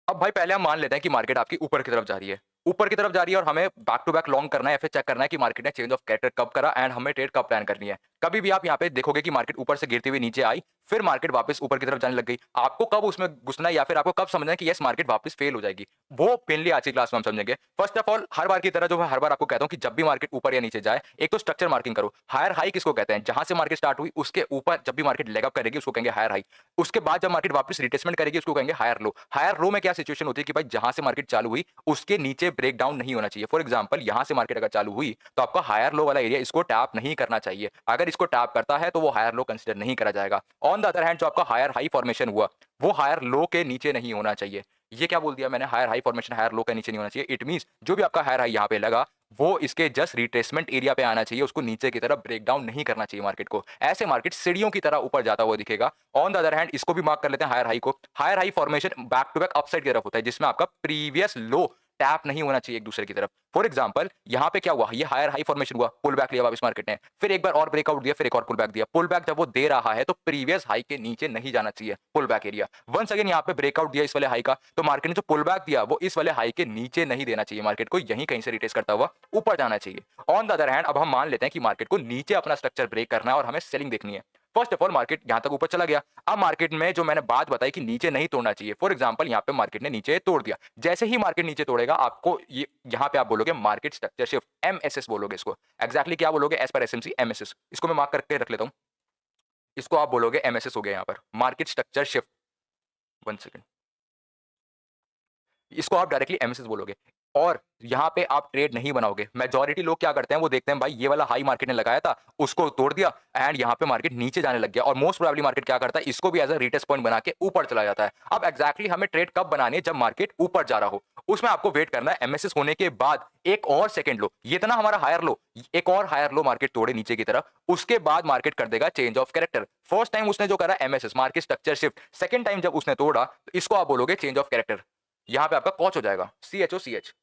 अब भाई पहले हम मान लेते हैं कि मार्केट आपकी ऊपर की तरफ जा रही है, ऊपर की तरफ जा रही है और हमें बैक टू बैक लॉन्ग करना है या फिर चेक करना है कि मार्केट ने चेंज ऑफ कैरेक्टर कब करा एंड हमें ट्रेड कब प्लान करनी है। कभी भी आप यहाँ पे देखोगे कि मार्केट ऊपर से गिरती हुई नीचे आई, फिर मार्केट वापस ऊपर की तरफ जाने लग गई, आपको कब उसमें घुसना है या फिर आपको कब समझना है कि यस मार्केट वापस फेल हो जाएगी, वो मेनली आज की क्लास में हम समझेंगे। फर्स्ट ऑफ ऑल, हर बार की तरह जो मैं हर बार आपको कहता हूँ कि जब भी मार्केट ऊपर या नीचे जाए, एक तो स्ट्रक्चर मार्किंग करो। हायर हाई किसको कहते हैं? जहां से मार्केट स्टार्ट हुई उसके ऊपर जब भी मार्केट लेग अप करेगी उसको कहेंगे हायर हाई। उसके बाद जब मार्केट वापस रिट्रेसमेंट करेगी उसको कहेंगे हायर लो। हायर लो में क्या सिचुएशन होती है कि भाई जहां से मार्केट चालू हुई उसके नीचे ब्रेक डाउन नहीं होना चाहिए। फॉर एग्जांपल, यहां से मार्केट अगर चालू हुई तो आपका हायर लो वाला एरिया इसको टैप नहीं करना चाहिए। अगर इसको टैप करता है तो वो हायर लो कंसीडर नहीं करा जाएगा। ऑन द अदर हैंड, जो आपका हायर हाई फॉर्मेशन हुआ वो हायर लो के नीचे नहीं होना चाहिए। ये क्या बोल दिया मैंने? Higher high formation higher low के नीचे नहीं होना चाहिए। इट मींस जो भी आपका हायर हाई यहाँ पे लगा वो इसके जस्ट रिट्रेसमेंट एरिया पे आना चाहिए, उसको नीचे की तरफ ब्रेक डाउन नहीं करना चाहिए मार्केट को। ऐसे मार्केट सीढ़ियों की तरह ऊपर जाता हुआ दिखेगा। ऑन द अदर हैंड, इसको भी मार्क कर लेते हैं हायर हाई को। Higher high formation back to back upside की तरफ होता है जिसमें आपका प्रीवियस लो टैप नहीं होना चाहिए एक दूसरे की तरफ। फॉर एग्जांपल, यहां पे क्या हुआ, ये हायर हाई फॉर्मेशन हुआ, पुल बैक लिया वापस मार्केट ने, फिर एक बार और ब्रेकआउट दिया, फिर एक और पुल बैक दिया। पुल बैक जब वो दे रहा है तो प्रीवियस हाई के नीचे नहीं जाना चाहिए pull back area. Once again यहां पे ब्रेकआउट दिया इस वाले हाई का, तो मार्केट ने जो पुल बैक दिया वो इस वाले हाई के नीचे नहीं देना चाहिए मार्केट को, यहीं कहीं से रिट्रेस करता हुआ ऊपर जाना चाहिए। ऑन द अदर हैंड, अब हम मान लेते हैं कि मार्केट को नीचे अपना स्ट्रक्चर ब्रेक करना है और हमें सेलिंग देखनी है। फर्स्ट ऑफ ऑल, मार्केट यहां तक ऊपर चला गया। अब मार्केट में जो मैंने बात बताई कि नीचे नहीं तोड़ना चाहिए, फॉर एग्जांपल यहां पे मार्केट ने नीचे तोड़ दिया। जैसे ही मार्केट नीचे तोड़ेगा, आपको ये यहां पे आप बोलोगे मार्केट स्ट्रक्चर शिफ्ट, एमएसएस बोलोगे इसको। एग्जैक्टली क्या बोलोगे? As per SMC MSS. इसको मैं मार्क करके रख लेता हूं। इसको आप बोलोगे एमएसएस हो गया यहां पर, market structure shift. One second. इसको आप डायरेक्टली एमएसएस बोलोगे और यहां पे आप ट्रेड नहीं बनाओगे। मेजॉरिटी लोग क्या करते हैं, वो देखते हैं भाई ये वाला हाई मार्केट ने लगाया था, उसको तोड़ दिया एंड यहां पे मार्केट नीचे जाने लग गया, और मोस्ट प्रोबेबली मार्केट क्या करता है, इसको भी एज अ रिटेस्ट पॉइंट बना के ऊपर चला जाता है। अब एग्जैक्टली हमें ट्रेड कब बनानी है? जब मार्केट ऊपर जा रहा हो। उसमें आपको वेट करना है एमएसएस होने के बाद एक और सेकंड लो, ये था ना हमारा हायर लो, एक और हायर लो मार्केट तोड़े नीचे की तरफ, उसके बाद मार्केट कर देगा change of character. First time उसने जो करा MSS, market structure shift, second time जब उसने तोड़ा तो इसको आप बोलोगे चेंज ऑफ कैरेक्टर। यहां पे आपका कॉच हो जाएगा, CHOCH।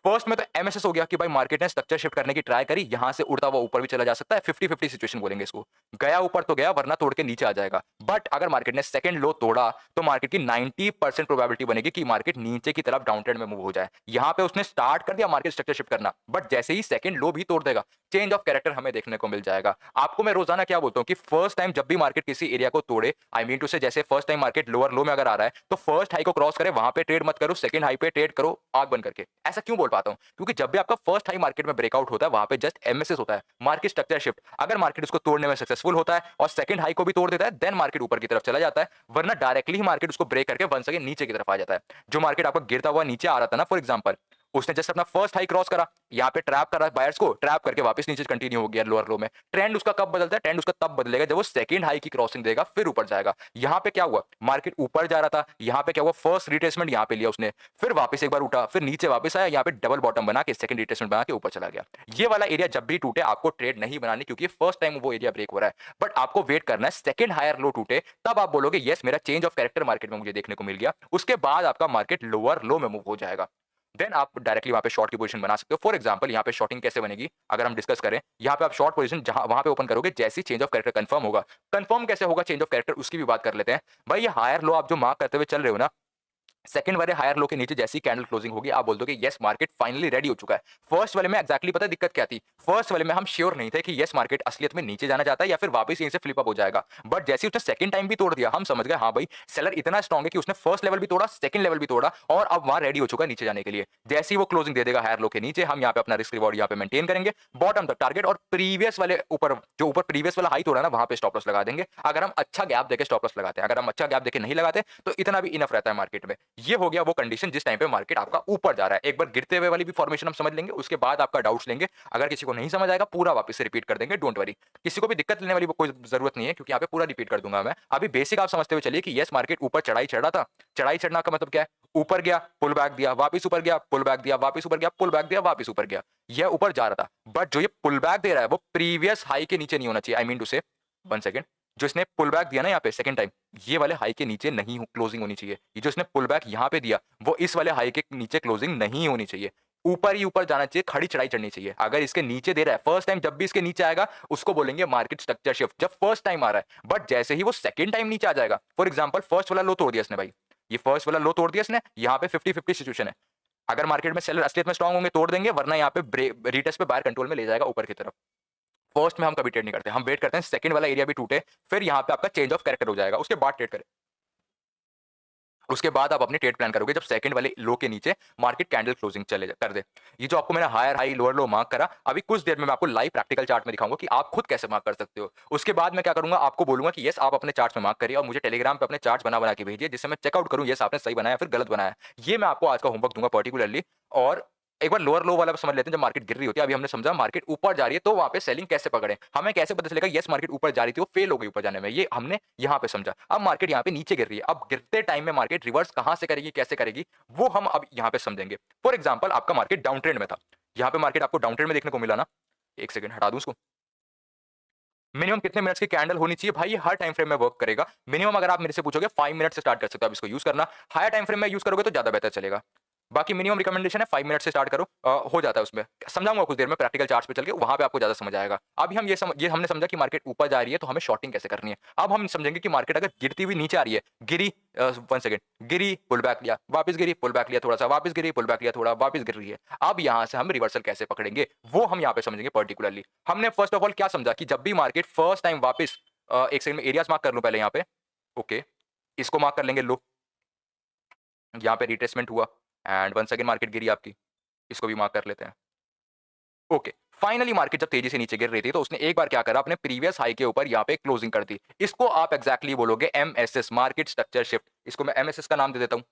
फर्स्ट में तो एमएसएस हो गया कि भाई मार्केट ने स्ट्रक्चर शिफ्ट करने की ट्राई करी, यहां से उड़ता हुआ ऊपर भी चला जा सकता है, 50-50 सिचुएशन बोलेंगे इसको। गया ऊपर तो गया, वरना तोड़ के नीचे आ जाएगा। बट अगर मार्केट ने सेकंड लो तोड़ा तो मार्केट की 90% प्रोबेबिलिटी बनेगी कि मार्केट नीचे की तरफ डाउन ट्रेंड में मूव हो जाए। यहां पे उसने स्टार्ट कर दिया मार्केट स्ट्रक्चर शिफ्ट करना, बट जैसे ही सेकंड लो भी तोड़ देगा, चेंज ऑफ कैरेक्टर हमें देखने को मिल जाएगा। आपको मैं रोजाना क्या बोलता हूं कि फर्स्ट टाइम जब भी मार्केट किसी एरिया को तोड़े, आई मीन टू से जैसे फर्स्ट टाइम मार्केट लोअर लो में अगर आ रहा है तो फर्स्ट हाई को क्रॉस करे, वहां पे ट्रेड मत करो, सेकंड हाई पे ट्रेड करो आग बंद करके। ऐसा क्यों बोल पाता हूं? क्योंकि जब भी आपका फर्स्ट हाई मार्केट में ब्रेकआउट होता है वहां पे जस्ट एमएसएस होता है, मार्केट स्ट्रक्चर शिफ्ट। अगर मार्केट उसको तोड़ने में सक्सेसफुल होता है और सेकंड हाई को भी तोड़ देता है, देन मार्केट ऊपर की तरफ चला जाता है, वरना डायरेक्टली ही मार्केट उसको ब्रेक करके वंस अगेन नीचे की तरफ आ जाता है। जो मार्केट आपका गिरता हुआ नीचे आ रहा था ना, फॉर एग्जांपल, उसने जस्ट अपना फर्स्ट हाई क्रॉस करा, यहाँ पे ट्रैप करा बायर्स को, ट्रैप करके वापस नीचे कंटिन्यू हो गया लोअर लो में। ट्रेंड उसका कब बदलता है? ट्रेंड उसका तब बदलेगा जब वो सेकंड हाई की क्रॉसिंग देगा, फिर ऊपर जाएगा। यहाँ पे क्या हुआ, मार्केट ऊपर जा रहा था, यहाँ पे क्या हुआ, फर्स्ट रिट्रेसमेंट यहाँ पे लिया उसने, फिर वापस एक बार उठा, फिर नीचे वापस आया, यहाँ पे डबल बॉटम बना के सेकंड रिट्रेसमेंट बना के ऊपर चला गया। ये वाला एरिया जब भी टूटे आपको ट्रेड नहीं बनानी, क्योंकि फर्स्ट टाइम वो एरिया ब्रेक हो रहा है। बट आपको वेट करना है सेकंड हायर लो टूटे, तब आप बोलोगे यस मेरा चेंज ऑफ कैरेक्टर मार्केट में मुझे देखने को मिल गया। उसके बाद आपका मार्केट लोअर लो में मूव हो जाएगा। देन आप डायरेक्टली वहां पे शॉर्ट की पोजीशन बना सकते हो। फॉर एग्जांपल, यहाँ पे शॉर्टिंग कैसे बनेगी अगर हम डिस्कस करें, यहाँ पे आप शॉर्ट पोजीशन जहां वहां पे ओपन करोगे, जैसे ही चेंज ऑफ कैरेक्टर कंफर्म होगा। कंफर्म कैसे होगा चेंज ऑफ कैरेक्टर, उसकी भी बात कर लेते हैं। भाई ये हायर लो आप जो मार्क करते हुए चल रहे हो ना, सेकंड वाले हायर लो के नीचे जैसी कैंडल क्लोजिंग होगी, आप बोल दो कि यस मार्केट फाइनली रेडी हो चुका है। फर्स्ट वाले में एग्जैक्टली पता है दिक्कत क्या थी? फर्स्ट वाले में हम श्योर नहीं थे कि यस मार्केट असलियत में नीचे जाना चाहता है या फिर वापस यहीं से फ्लिप अप हो जाएगा। बट जैसे उसने सेकंड टाइम भी तोड़ दिया, हम समझ गए हाँ भाई सेलर इतना स्ट्रांग है कि उसने फर्स्ट लेवल भी तोड़ा, सेकंड लेवल भी तोड़ा, और अब वहां रेडी हो चुका है नीचे जाने के लिए। जैसे ही वो क्लोजिंग दे देगा हायर लो के नीचे, हम यहाँ पे अपना रिस्क रिवॉर्ड यहाँ पे मेंटेन करेंगे, बॉटम तक टारगेट, और प्रीवियस वाले ऊपर जो ऊपर प्रीवियस वाला हाई तोड़ा ना, वहां पे स्टॉप लॉस लगा देंगे। अगर हम अच्छा गैप देके स्टॉप लॉस लगाते हैं, अगर हम अच्छा गैप देके नहीं लगाते तो इतना भी इनफ रहता है मार्केट में। ये हो गया वो कंडीशन जिस टाइम पे मार्केट आपका ऊपर जा रहा है। एक बार गिरते हुए वाली भी फॉर्मेशन हम समझ लेंगे, उसके बाद आपका डाउट्स लेंगे। अगर किसी को नहीं समझ आएगा पूरा वापस से रिपीट कर देंगे, डोंट वरी। किसी को भी दिक्कत लेने वाली कोई जरूरत नहीं है, क्योंकि यहाँ पे पूरा रिपीट कर दूंगा मैं। अभी बेसिक आप समझते हुए चलिए कि यस मार्केट ऊपर चढ़ाई चढ़ रहा था। चढ़ाई चढ़ना का मतलब क्या है? ऊपर गया, पुल बैक दिया, वापस ऊपर गया, पुल बैक दिया, वापस ऊपर गया, पुल बैक दिया, वापस ऊपर गया। यह ऊपर जा रहा था, बट जो ये पुल बैक दे रहा है वो प्रीवियस हाई के नीचे नहीं होना चाहिए। आई मीन टू से, वन सेकेंड, जो इसने पुल बैक दिया ना यहाँ पे सेकंड टाइम, ये वाले हाई के नीचे नहीं क्लोजिंग होनी चाहिए। ये जो इसने पुल बैक यहाँ पे दिया वो इस वाले हाई के नीचे क्लोजिंग नहीं होनी चाहिए। ऊपर ही ऊपर जाना चाहिए, खड़ी चढ़ाई चढ़नी चाहिए। अगर इसके नीचे दे रहा है फर्स्ट टाइम, जब भी इसके नीचे आएगा उसको बोलेंगे मार्केट स्ट्रक्चर शिफ्ट, जब फर्स्ट टाइम आ रहा है। बट जैसे ही वो सेकंड टाइम नीचे आ जाएगा, फॉर एग्जांपल फर्स्ट वाला लो तोड़ दिया इसने भाई, ये फर्स्ट वाला लो तोड़ दिया इसने, यहाँ पे 50-50 सिचुएशन है। अगर मार्केट में सेलर असलियत में स्ट्रांग होंगे तोड़ देंगे, वरना यहाँ पे रीटेस्ट पे बायर कंट्रोल में ले जाएगा ऊपर की तरफ। फर्स्ट में हम कभी ट्रेड नहीं करते, हम वेट करते हैं सेकंड वाला एरिया भी टूटे, फिर यहाँ पे आपका चेंज ऑफ कैरेक्टर हो जाएगा, उसके बाद ट्रेड करें। उसके बाद आप अपनी ट्रेड प्लान करोगे जब सेकंड वाले लो के नीचे मार्केट कैंडल क्लोजिंग चले कर दे। ये जो आपको मैंने higher high lower low mark करा, अभी कुछ देर में मैं आपको लाइव प्रैक्टिकल चार्ट में दिखाऊंगा कि आप खुद कैसे मार्क कर सकते हो। उसके बाद मैं क्या करूंगा, आपको बोलूंगा कि यस आप अपने चार्ट में मार्क करिए और मुझे टेलीग्राम पे अपने चार्ट बना के भेजिए, जिससे मैं चेकआउट करूं यस आपने सही बनाया फिर गलत बनाया। ये मैं आपको आज का होमवर्क दूंगा पर्टिकुलरली। और एक बार लोअर लो वाला समझ लेते हैं, जब मार्केट गिर रही होती है, अभी हमने समझा मार्केट ऊपर जा रही है तो वहां पे सेलिंग कैसे पकड़े, हमें कैसे पता चलेगा यस मार्केट ऊपर जा रही थी वो फेल हो गई ऊपर जाने में, ये हमने यहां पे समझा। अब मार्केट यहां पे नीचे गिर रही है, अब गिरते टाइम में मार्केट रिवर्स कहां से करेगी कैसे करेगी वो हम अब यहां पे समझेंगे। फॉर एग्जांपल आपका मार्केट डाउन ट्रेंड में था, यहां पे मार्केट आपको डाउन ट्रेंड में देखने को मिला ना, एक सेकंड हटा दूं इसको। मिनिमम कितने मिनट्स की कैंडल होनी चाहिए भाई, ये हर टाइम फ्रेम में वर्क करेगा। मिनिमम अगर आप मेरे से पूछोगे 5 मिनट से स्टार्ट कर सकते हो आप इसको यूज करना, हायर टाइम फ्रेम में यूज करोगे तो ज्यादा बेहतर चलेगा। बाकी मिनिमम रिकमेंडेशन है 5 मिनट से स्टार्ट करो, हो जाता है उसमें। समझाऊंगा कुछ देर में प्रैक्टिकल चार्ट्स पे चल के, वहां पे आपको ज्यादा समझ आएगा। अभी हम ये हमने समझा कि मार्केट ऊपर जा रही है तो हमें शॉर्टिंग कैसे करनी है। अब हम समझेंगे कि मार्केट अगर गिरती हुई नीचे आ रही है, गिरी 1 सेकंड, गिरी पुल बैक लिया, वापस गिरी पुल बैक लिया, थोड़ा सा वापस गिरी पुल बैक लिया, थोड़ा वापस गिर रही है, अब यहां से हम रिवर्सल कैसे पकड़ेंगे वो हम यहाँ पे समझेंगे पर्टिकुलरली। हमने फर्स्ट ऑफ ऑल क्या समझा कि जब भी मार्केट फर्स्ट टाइम वापस, एक सेकंड में एरियाज मार्क कर लूं पहले यहाँ पे, ओके इसको मार्क कर लेंगे लो, यहाँ पे रिट्रेसमेंट हुआ एंड 1 सेकंड मार्केट गिरी आपकी, इसको भी मार्क कर लेते हैं। ओके फाइनली मार्केट जब तेजी से नीचे गिर रही थी तो उसने एक बार क्या करा, अपने प्रीवियस हाई के ऊपर यहाँ पे क्लोजिंग कर दी। इसको आप एग्जैक्टली बोलोगे एमएसएस, मार्केट स्ट्रक्चर शिफ्ट। इसको मैं एमएसएस का नाम दे देता हूँ,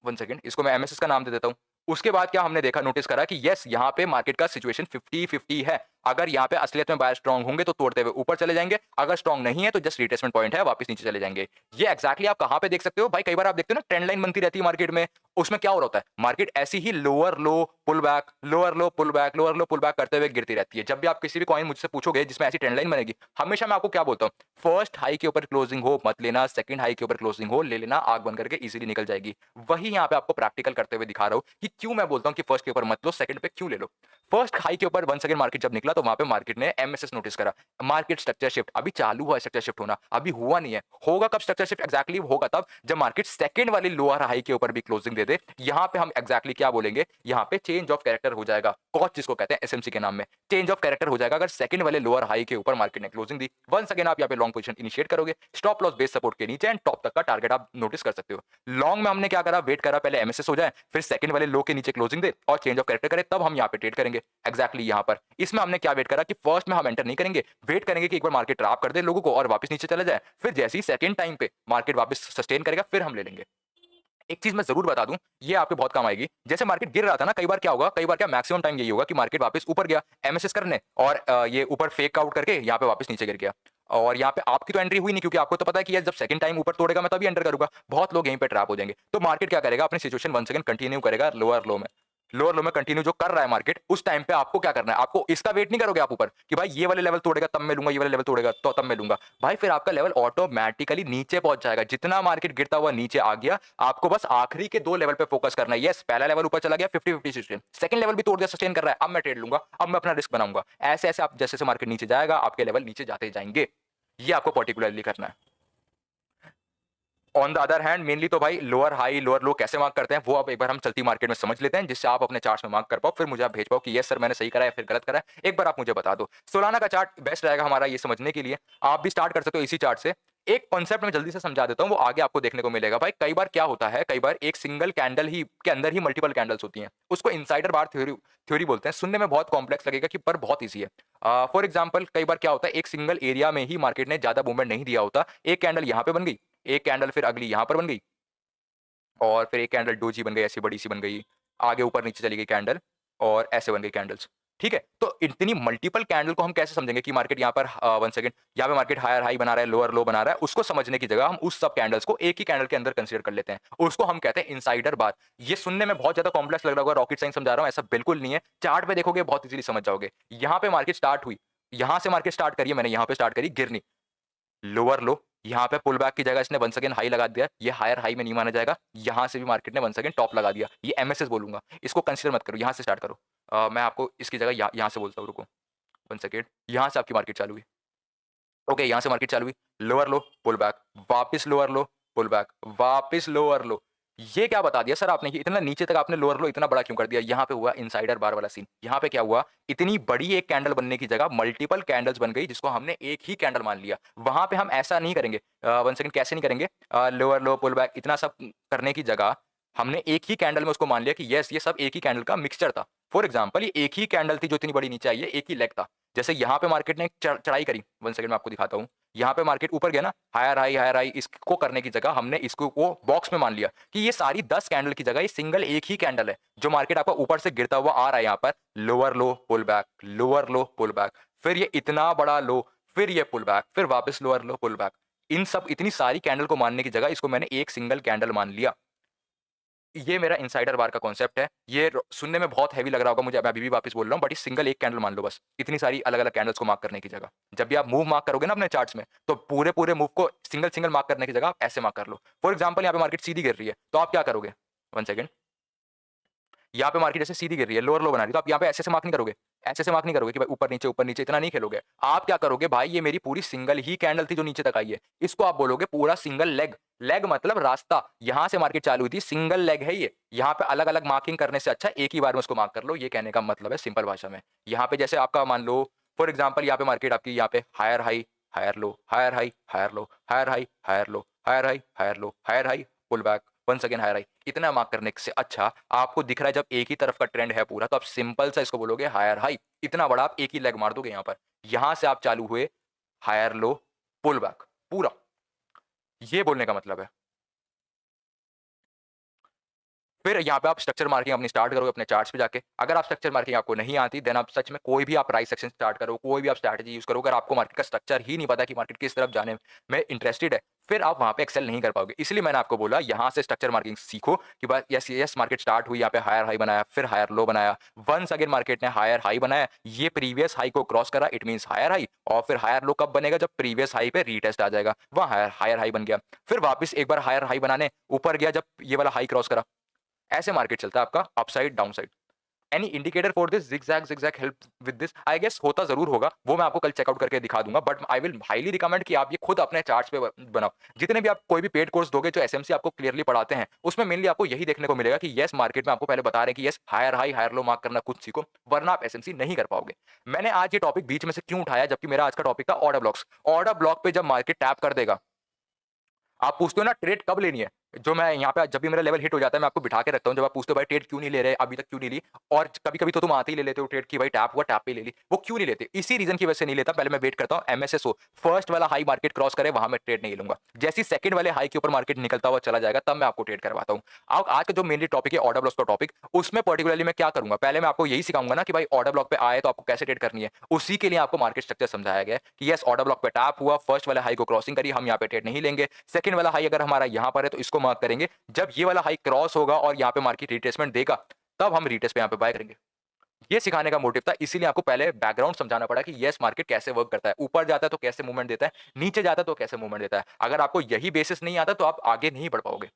1 सेकंड, इसको मैं एमएसएस का नाम दे देता हूँ। उसके बाद क्या हमने देखा, नोटिस करा कि यस यहाँ पे मार्केट का सिचुएशन 50-50 है। अगर यहाँ पे असलियत में बायर स्ट्रांग होंगे तो तोड़ते हुए ऊपर चले जाएंगे, अगर स्ट्रांग नहीं है तो जस्ट रिट्रेसमेंट पॉइंट है, वापस नीचे चले जाएंगे। ये एक्जैक्टली आप कहां पे देख सकते हो भाई, कई बार आप देखते हो ना ट्रेंड लाइन बनती रहती है मार्केट में, उसमें क्या हो रहा होता है, मार्केट ऐसी ही lower low pull back, lower low pull back, lower low pull back करते हुए गिरती रहती है। जब भी आप किसी भी कॉइन मुझसे पूछोगे जिसमें ऐसी ट्रेंड लाइन बनेगी, हमेशा मैं आपको क्या बोलता हूँ, फर्स्ट हाई के ऊपर क्लोजिंग हो मत लेना, सेकंड हाई के ऊपर क्लोजिंग हो ले लेना, आग बंद करके इजीली निकल जाएगी। वही यहाँ पे आपको प्रैक्टिकल करते हुए दिखा रहा हूँ कि क्यों मैं बोलता हूँ कि फर्स्ट के ऊपर मत लो, सेकंड पे क्यों ले लो। फर्स्ट हाई के ऊपर 1 सेकंड मार्केट जब निकला तो वहां पे मार्केट ने एमएसएस नोटिस करा, मार्केट स्ट्रक्चर शिफ्ट। अभी चालू हुआ स्ट्रक्चर शिफ्ट होना, अभी हुआ नहीं है, होगा कब स्ट्रक्चर शिफ्ट एग्जैक्टली होगा तब जब मार्केट सेकंड वाली लोअर हाई के ऊपर भी क्लोजिंग दे दे। यहां पे हम एग्जैक्टली क्या बोलेंगे, यहां पे चेंज ऑफ कैरेक्टर हो जाएगा, कॉस्ट जिसको कहते हैं एसएमसी के नाम में, चेंज ऑफ कैरेक्टर हो जाएगा अगर सेकंड वाले लोअर हाई के ऊपर मार्केट ने क्लोजिंग दी। 1 सेकंड आप यहां पे लॉन्ग पोजीशन इनिशिएट करोगे, स्टॉप लॉस बेस सपोर्ट के नीचे एंड टॉप तक का टारगेट आप नोटिस कर सकते हो। लॉन्ग में हमने क्या करा, वेट करा पहले एमएसएस हो जाए, फिर सेकंड वाले लो के नीचे क्लोजिंग दे और चेंज ऑफ कैरेक्टर करे, तब हम यहां पे ट्रेड करेंगे। एग्जैक्टली यहां पर इसमें हमने क्या वेट करा कि फर्स्ट में हम एंटर नहीं करेंगे, वेट करेंगे कि एक बार मार्केट ट्रैप कर दे लोगों को और वापस नीचे चला जाए, फिर जैसे ही सेकंड टाइम पे मार्केट वापस सस्टेन करेगा फिर हम ले लेंगे। एक चीज मैं जरूर बता दूं, ये आपके बहुत काम आएगी। जैसे मार्केट गिर रहा था ना, कई बार क्या होगा, कई बार क्या मैक्सिमम टाइम यही होगा कि मार्केट वापस ऊपर गया एमएसएस करने और ये ऊपर फेक आउट करके यहाँ पे वापस नीचे गिर गया, और यहाँ पे आपकी तो एंट्री हुई नहीं क्योंकि आपको तो पता है कि यार जब सेकंड टाइम ऊपर तोड़ेगा मैं तभी एंटर करूंगा। बहुत लोग यहीं पे ट्रैप हो जाएंगे। तो मार्केट क्या करेगा, अपनी सिचुएशन 1 सेकंड कंटिन्यू करेगा लोअर लो में, लोअर लो में कंटिन्यू जो कर रहा है मार्केट, उस टाइम पे आपको क्या करना है, आपको इसका वेट नहीं करोगे आप ऊपर कि भाई ये वाले लेवल तोड़ेगा तब मैं लूंगा, ये वाले लेवल तोड़ेगा तो तब मैं लूंगा। भाई फिर आपका लेवल ऑटोमेटिकली नीचे पहुंच जाएगा। जितना मार्केट गिरता हुआ नीचे आ गया, आपको बस आखिरी के 2 लेवल पे फोकस करना है। यस पहला लेवल ऊपर चला गया 50-50 सिस्टम, सेकंड लेवल भी तोड़ दिया, सस्टेन कर रहा है, अब मैं ट्रेड लूंगा, अब मैं अपना रिस्क बनाऊंगा। ऐसे ऐसे आप जैसे मार्केट नीचे जाएगा आपके लेवल नीचे जाते जाएंगे। ये आपको पर्टिकुलरली करना है। On the other hand mainly तो भाई लोअर हाई लोअर लो कैसे मार्क करते हैं वो अब एक बार हम चलती मार्केट में समझ लेते हैं, जिससे आप अपने चार्ट्स में मार्क कर पाओ, फिर मुझे आप भेज पाओ कि यस सर मैंने सही करा है फिर गलत करा है, एक बार आप मुझे बता दो। सोलाना का चार्ट बेस्ट रहेगा हमारा ये समझने के लिए। आप भी स्टार्ट कर सकते हो इसी चार्ट से। एक कॉन्सेप्ट में जल्दी से समझा देता हूं, वो आगे आपको देखने को मिलेगा। भाई कई बार क्या होता है, कई बार एक सिंगल कैंडल ही के अंदर ही मल्टीपल कैंडल्स होती हैं, उसको इनसाइडर बार थ्योरी थ्योरी बोलते हैं। सुनने में बहुत कॉम्प्लेक्स लगेगा कि पर बहुत ईजी है। फॉर एग्जाम्पल कई बार क्या होता है, एक सिंगल एरिया में ही मार्केट ने ज्यादा मूवमेंट नहीं दिया होता, एक कैंडल यहाँ पे बन गई, एक कैंडल फिर अगली यहाँ पर बन गई, और फिर एक कैंडल डोजी बन गई, ऐसी बड़ी सी बन गई, आगे ऊपर नीचे चली गई कैंडल, और ऐसे बन गई कैंडल्स। ठीक है, तो इतनी मल्टीपल कैंडल को हम कैसे समझेंगे कि मार्केट यहाँ पर 1 सेकंड यहाँ पे मार्केट हायर हाई बना रहा है लोअर लो बना रहा है, उसको समझने की जगह हम उस सब कैंडल्स को एक ही कैंडल के अंदर कंसीडर कर लेते हैं, उसको हम कहते हैं इनसाइडर बार। ये सुनने में बहुत ज्यादा कॉम्प्लेक्स लग रहा होगा, रॉकेट साइंस समझा रहा हूँ, ऐसा बिल्कुल नहीं है। चार्ट पे देखोगे बहुत इजीली समझ जाओगे। यहाँ पे मार्केट स्टार्ट हुई, यहाँ से मार्केट स्टार्ट करिए, मैंने यहाँ पे स्टार्ट करी गिरनी, लोअर लो, यहाँ पे पुल बैक की जगह इसने 1 सेकंड हाई लगा दिया, ये हायर हाई में नहीं माना जाएगा। यहाँ से भी मार्केट ने 1 सेकंड टॉप लगा दिया, ये एमएसएस बोलूंगा, इसको कंसीडर मत करो, यहाँ से स्टार्ट करो। मैं आपको इसकी जगह यहाँ से बोलता हूँ, रुको 1 सेकंड, यहाँ से आपकी मार्केट चालू हुई। ओके यहाँ से मार्केट चालू हुई, लोअर लो पुल बैक, वापस लोअर लो पुल बैक, वापस लोअर लो। ये क्या बता दिया सर आपने कि इतना नीचे तक आपने लोअर लो इतना बड़ा क्यों कर दिया? यहाँ पे हुआ इनसाइडर बार वाला सीन। यहाँ पे क्या हुआ, इतनी बड़ी एक कैंडल बनने की जगह मल्टीपल कैंडल्स बन गई जिसको हमने एक ही कैंडल मान लिया। वहां पे हम ऐसा नहीं करेंगे, वन सेकंड, कैसे नहीं करेंगे, लोअर लो पुल बैक इतना सब करने की जगह हमने एक ही कैंडल में उसको मान लिया कि यस ये सब एक ही कैंडल का मिक्सचर था। फॉर एग्जाम्पल ये एक ही कैंडल थी जो इतनी बड़ी नीचे आई है, एक ही लेग था। जैसे यहाँ पे मार्केट ने चढ़ाई करी, वन सेकंड मैं आपको दिखाता हूँ। यहाँ पे मार्केट ऊपर गया ना, हायर हाई इसको करने की जगह हमने इसको वो बॉक्स में मान लिया कि ये सारी 10 कैंडल की जगह ये सिंगल एक ही कैंडल है जो मार्केट आपका ऊपर से गिरता हुआ आ रहा है। यहाँ पर lower low pull back, lower low pull back, फिर ये इतना बड़ा लो, फिर ये पुल बैक, फिर वापस लोअर लो पुल बैक। इन सब इतनी सारी कैंडल को मानने की जगह इसको मैंने एक सिंगल कैंडल मान लिया। ये मेरा इनसाइडर बार का कॉन्सेप्ट है। ये सुनने में बहुत हैवी लग रहा होगा मुझे, मैं अभी भी वापस बोल रहा हूँ, बट इस सिंगल एक कैंडल मान लो बस, इतनी सारी अलग अलग कैंडल्स को मार्क करने की जगह। जब भी आप मूव मार्क करोगे ना अपने चार्ट्स में, तो पूरे पूरे मूव को सिंगल सिंगल मार्क करने की जगह आप ऐसे मार्क कर लो। फॉर एग्जाम्पल यहाँ पे मार्केट सीधी गिर रही है तो आप क्या करोगे, वन सेकंड, यहाँ पे मार्केट जैसे सीधी गिर रही है, लोअर लो बना रही है, तो आप यहाँ पे ऐसे से मार्क नहीं करोगे, ऐसे से मार्क नहीं करोगे कि भाई ऊपर नीचे इतना नहीं खेलोगे। आप क्या करोगे, भाई ये मेरी पूरी सिंगल ही कैंडल थी जो नीचे तक आई है, इसको आप बोलोगे पूरा सिंगल लेग। लेग मतलब रास्ता, यहां से मार्केट चालू हुई थी, सिंगल लेग है ये। यहाँ पे अलग अलग मार्किंग करने से अच्छा एक ही बार में उसको मार्क कर लो, ये कहने का मतलब है सिंपल भाषा में। यहाँ पे जैसे आपका मान लो फॉर एग्जाम्पल यहाँ पे मार्केट आपकी यहाँ पे higher high, higher low, higher high, higher low, higher high, higher low, higher high, higher low, higher high, pull back, once again higher high. इतना मार्क करने से अच्छा आपको दिख रहा है जब एक ही तरफ का ट्रेंड है पूरा, तो आप सिंपल सा इसको बोलोगे हायर हाई। इतना बड़ा आप एक ही लेग मार दोगे यहाँ पर, यहां से आप चालू हुए हायर लो पुल बैक पूरा, ये बोलने का मतलब है। फिर यहाँ पे आप स्ट्रक्चर मार्किंग अपनी स्टार्ट करोगे अपने चार्ट्स पे जाके। अगर आप स्ट्रक्चर मार्किंग आपको नहीं आती, देन आप सच में कोई भी आप प्राइस सेक्शन स्टार्ट करो, कोई भी आप स्ट्रैटेजी यूज करो, अगर आपको मार्केट का स्ट्रक्चर ही नहीं पता कि मार्केट किस तरफ जाने में इंटरेस्टेड है, फिर आप वहां पे एक्सेल नहीं कर पाओगे। इसलिए मैंने आपको बोला यहाँ से स्ट्रक्चर मार्किंग सीखो कि बस यस यस मार्केट स्टार्ट हुई, यहाँ पे हायर हाई बनाया, फिर हायर लो बनाया, वंस अगेन मार्केट ने हायर हाई बनाया, ये प्रीवियस हाई को क्रॉस करा, इट मीन हायर हाई। और फिर हायर लो कब बनेगा, जब प्रीवियस हाई पे रीटेस्ट आ जाएगा, वहां हायर हाई बन गया। फिर वापस एक बार हायर हाई बनाने ऊपर गया जब ये वाला हाई क्रॉस करा। ऐसे मार्केट चलता है आपका upside downside. Any indicator for this, zigzag help with this, I guess होता जरूर होगा, वो मैं आपको कल चेकआउट करके दिखा दूंगा, but I will highly recommend कि आप ये खुद अपने चार्ट्स पे बनाओ। जितने भी आप कोई भी पेड कोर्स दोगे जो एसएमसी आपको क्लियरली पढ़ाते हैं, उसमें मेनली आपको यही देखने को मिलेगा कि यस मार्केट में आपको पहले बता रहे हैं कि yes higher high higher low mark करना कुछ सीखो, वरना आप एसएमसी नहीं कर पाओगे। मैंने आज ये टॉपिक बीच में से क्यों उठाया, जबकि मेरा आज का टॉपिक था ऑर्डर ब्लॉक्स। ऑर्डर ब्लॉक पे जब मार्केट टैप कर देगा, आप पूछते हो ना ट्रेड कब लेनी है, जो मैं यहाँ पे जब भी मेरा लेवल हिट हो जाता है मैं आपको बिठा के रखता हूँ। जब आप पूछते हो भाई ट्रेड क्यों नहीं ले रहे अभी तक, क्यों नहीं ली, और कभी कभी तो तुम आते ही ले लेते हो ट्रेड की भाई टैप हुआ टैप पे ले ली, वो क्यों नहीं लेते, इसी रीजन की वजह से नहीं लेता। पहले मैं वेट करता हूँ एमएसएसओ फर्स्ट वाला हाई मार्केट क्रॉस करे, वहां मैं ट्रेड नहीं लूंगा। जैसी सेकंड वाले हाई के ऊपर मार्केट निकलता हुआ चला जाएगा तब मैं आपको ट्रेड करवाता हूँ। आज का जो मेनली टॉपिक है ऑर्डर ब्लॉक का टॉपिक, उसमें पर्टिकुलरली मैं क्या करूंगा, पहले मैं आपको यही सिखाऊंगा ना कि भाई ऑर्डर ब्लॉक पे आए तो आपको कैसे ट्रेड करनी है। उसी के लिए आपको मार्केट स्ट्रक्चर समझाया गया कि यस ऑर्डर ब्लॉक पे टैप हुआ, फर्स्ट वाला हाई को क्रॉसिंग करी, हम यहाँ पे ट्रेड नहीं लेंगे। सेकंड वाला हाई अगर हमारा यहाँ पर है तो इसको मार्क करेंगे, जब ये वाला हाई क्रॉस होगा और यहाँ पे मार्केट रिट्रेसमेंट देगा तब हम रिटेस्ट पे यहाँ पे बाय करेंगे। ये सिखाने का मोटिव था, इसीलिए आपको पहले बैकग्राउंड समझाना पड़ा कि यस मार्केट कैसे वर्क करता है, ऊपर जाता है तो कैसे मूवमेंट देता है, नीचे जाता है तो कैसे मूवमेंट देता है। अगर आपको यही बेसिस नहीं आता तो आप आगे नहीं बढ़ पाओगे।